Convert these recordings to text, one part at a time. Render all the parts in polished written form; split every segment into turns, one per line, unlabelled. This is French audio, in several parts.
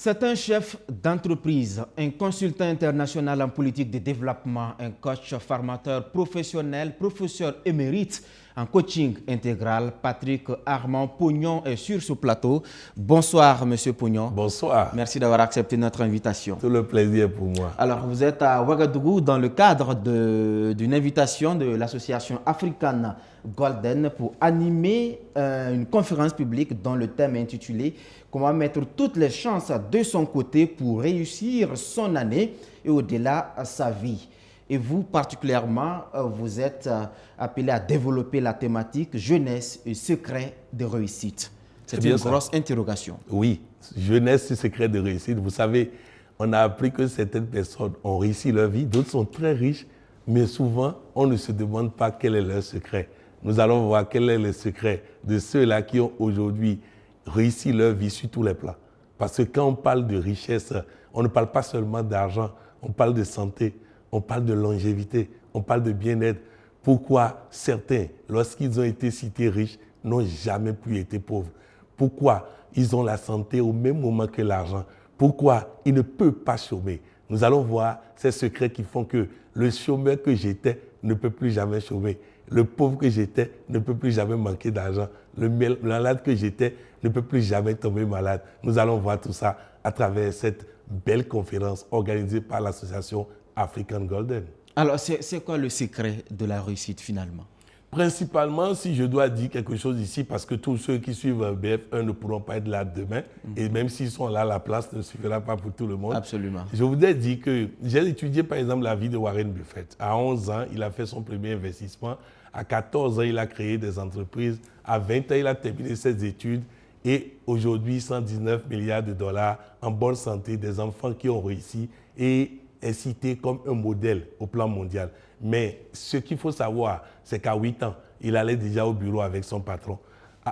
C'est un chef d'entreprise, un consultant international en politique de développement, un coach formateur professionnel, professeur émérite en coaching intégral. Patrick Armand Pognon est sur ce plateau. Bonsoir, Monsieur Pognon.
Bonsoir.
Merci d'avoir accepté notre invitation.
Tout le plaisir pour moi.
Alors, vous êtes à Ouagadougou dans le cadre d'une invitation de l'association African Golden pour animer une conférence publique dont le thème est intitulé « Comment mettre toutes les chances de son côté pour réussir son année et au-delà sa vie ». Et vous, particulièrement, vous êtes appelé à développer la thématique « Jeunesse et secret de réussite ». C'est une grosse interrogation.
Oui, jeunesse et secret de réussite. Vous savez, on a appris que certaines personnes ont réussi leur vie, d'autres sont très riches, mais souvent, on ne se demande pas quel est leur secret. Nous allons voir quel est le secret de ceux-là qui ont aujourd'hui réussi leur vie sur tous les plans. Parce que quand on parle de richesse, on ne parle pas seulement d'argent, on parle de santé, on parle de longévité, on parle de bien-être. Pourquoi certains, lorsqu'ils ont été cités riches, n'ont jamais plus été pauvres? Pourquoi ils ont la santé au même moment que l'argent? Pourquoi ils ne peuvent pas chômer? Nous allons voir ces secrets qui font que le chômeur que j'étais ne peut plus jamais chômer. Le pauvre que j'étais ne peut plus jamais manquer d'argent. Le malade que j'étais ne peut plus jamais tomber malade. Nous allons voir tout ça à travers cette belle conférence organisée par l'association African Golden.
Alors, c'est quoi le secret de la réussite finalement?
Principalement, si je dois dire quelque chose ici, parce que tous ceux qui suivent BF1 ne pourront pas être là demain, et même s'ils sont là, la place ne suffira pas pour tout le monde.
Absolument.
Je voudrais dire que j'ai étudié par exemple la vie de Warren Buffett. À 11 ans, il a fait son premier investissement. À 14 ans, il a créé des entreprises. À 20 ans, il a terminé ses études. Et aujourd'hui, 119 milliards de dollars en bonne santé, des enfants qui ont réussi et est cité comme un modèle au plan mondial. Mais ce qu'il faut savoir, c'est qu'à 8 ans, il allait déjà au bureau avec son patron,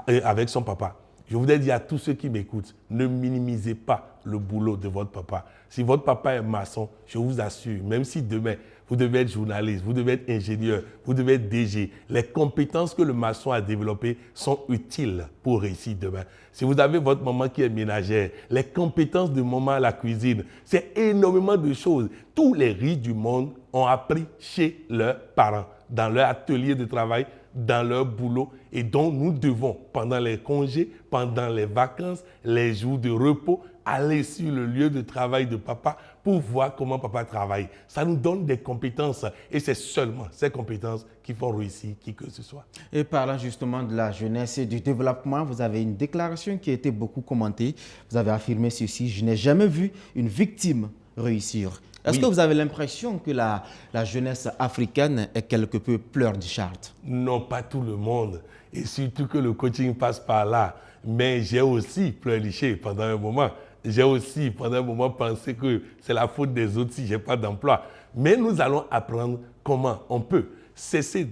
avec son papa. Je voudrais dire à tous ceux qui m'écoutent, ne minimisez pas le boulot de votre papa. Si votre papa est maçon, je vous assure, même si demain, vous devez être journaliste, vous devez être ingénieur, vous devez être DG, les compétences que le maçon a développées sont utiles pour réussir demain. Si vous avez votre maman qui est ménagère, les compétences de maman à la cuisine, c'est énormément de choses. Tous les riches du monde ont appris chez leurs parents, dans leur atelier de travail, dans leur boulot, et dont nous devons, pendant les congés, pendant les vacances, les jours de repos, aller sur le lieu de travail de papa pour voir comment papa travaille. Ça nous donne des compétences et c'est seulement ces compétences qui font réussir qui que ce soit.
Et parlant justement de la jeunesse et du développement, vous avez une déclaration qui a été beaucoup commentée. Vous avez affirmé ceci: je n'ai jamais vu une victime réussir. Est-ce que vous avez l'impression que la jeunesse africaine est quelque peu pleurnicharde?
Non, pas tout le monde. Et surtout que le coaching passe par là. Mais j'ai aussi pleurniché pendant un moment. J'ai aussi, pendant un moment, pensé que c'est la faute des autres si je n'ai pas d'emploi. Mais nous allons apprendre comment on peut cesser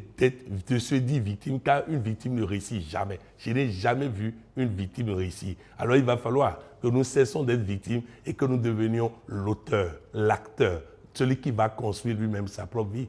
de se dire victime, car une victime ne réussit jamais. Je n'ai jamais vu une victime réussir. Alors il va falloir que nous cessons d'être victimes et que nous devenions l'auteur, l'acteur, celui qui va construire lui-même sa propre vie.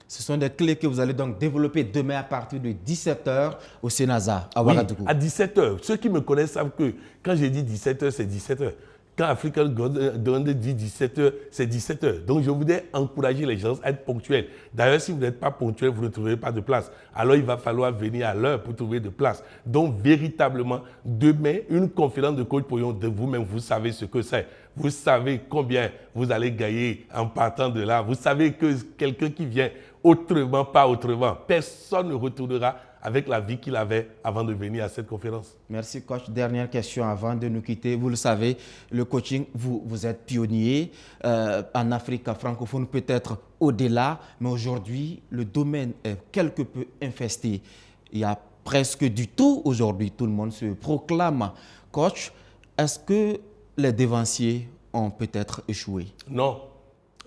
Ce sont des clés que vous allez donc développer demain à partir de 17h au Sénasa, à Ouagadougou.
Oui, à 17h. Ceux qui me connaissent savent que quand j'ai dit 17h, c'est 17h. Quand African Golden dit 17h, c'est 17h. Donc, je voudrais encourager les gens à être ponctuels. D'ailleurs, si vous n'êtes pas ponctuel, vous ne trouverez pas de place. Alors, il va falloir venir à l'heure pour trouver de place. Donc, véritablement, demain, une conférence de coach Pognon, de vous-même, vous savez ce que c'est. Vous savez combien vous allez gagner en partant de là. Vous savez que quelqu'un qui vient autrement, pas autrement, personne ne retournera avec la vie qu'il avait avant de venir à cette conférence.
Merci, coach. Dernière question avant de nous quitter. Vous le savez, le coaching, vous êtes pionnier en Afrique francophone, peut-être au-delà, mais aujourd'hui, le domaine est quelque peu infesté. Il y a presque du tout aujourd'hui. Tout le monde se proclame coach. Est-ce que les dévanciers ont peut-être échoué?
Non.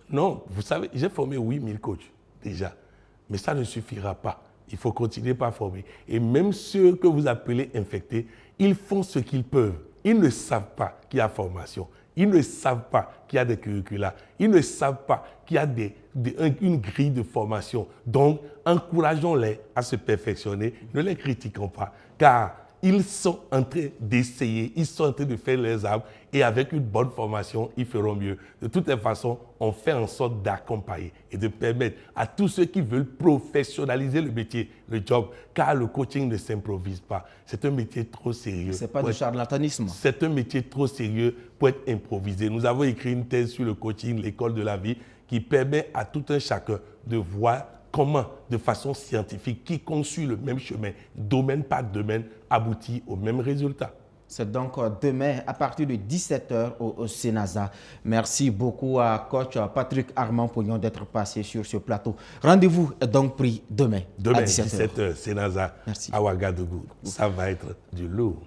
Non. Vous savez, j'ai formé 8000 coachs déjà, mais ça ne suffira pas. Il faut continuer par former. Et même ceux que vous appelez infectés, ils font ce qu'ils peuvent. Ils ne savent pas qu'il y a formation. Ils ne savent pas qu'il y a des curricula. Ils ne savent pas qu'il y a une grille de formation. Donc, encourageons-les à se perfectionner. Ne les critiquons pas. Car ils sont en train d'essayer, ils sont en train de faire leurs armes et avec une bonne formation, ils feront mieux. De toutes les façons, on fait en sorte d'accompagner et de permettre à tous ceux qui veulent professionnaliser le métier, le job, car le coaching ne s'improvise pas. C'est un métier trop sérieux.
Ce n'est pas du charlatanisme.
C'est un métier trop sérieux pour être improvisé. Nous avons écrit une thèse sur le coaching, l'école de la vie, qui permet à tout un chacun de voir comment, de façon scientifique, quiconque suit le même chemin, domaine par domaine, aboutit au même résultat.
C'est donc demain à partir de 17h au Sénasa. Merci beaucoup à coach Patrick Armand Pognon d'être passé sur ce plateau. Rendez-vous est donc pris demain à 17h.
Sénasa,
Merci.
à Ouagadougou. Ça va être du lourd.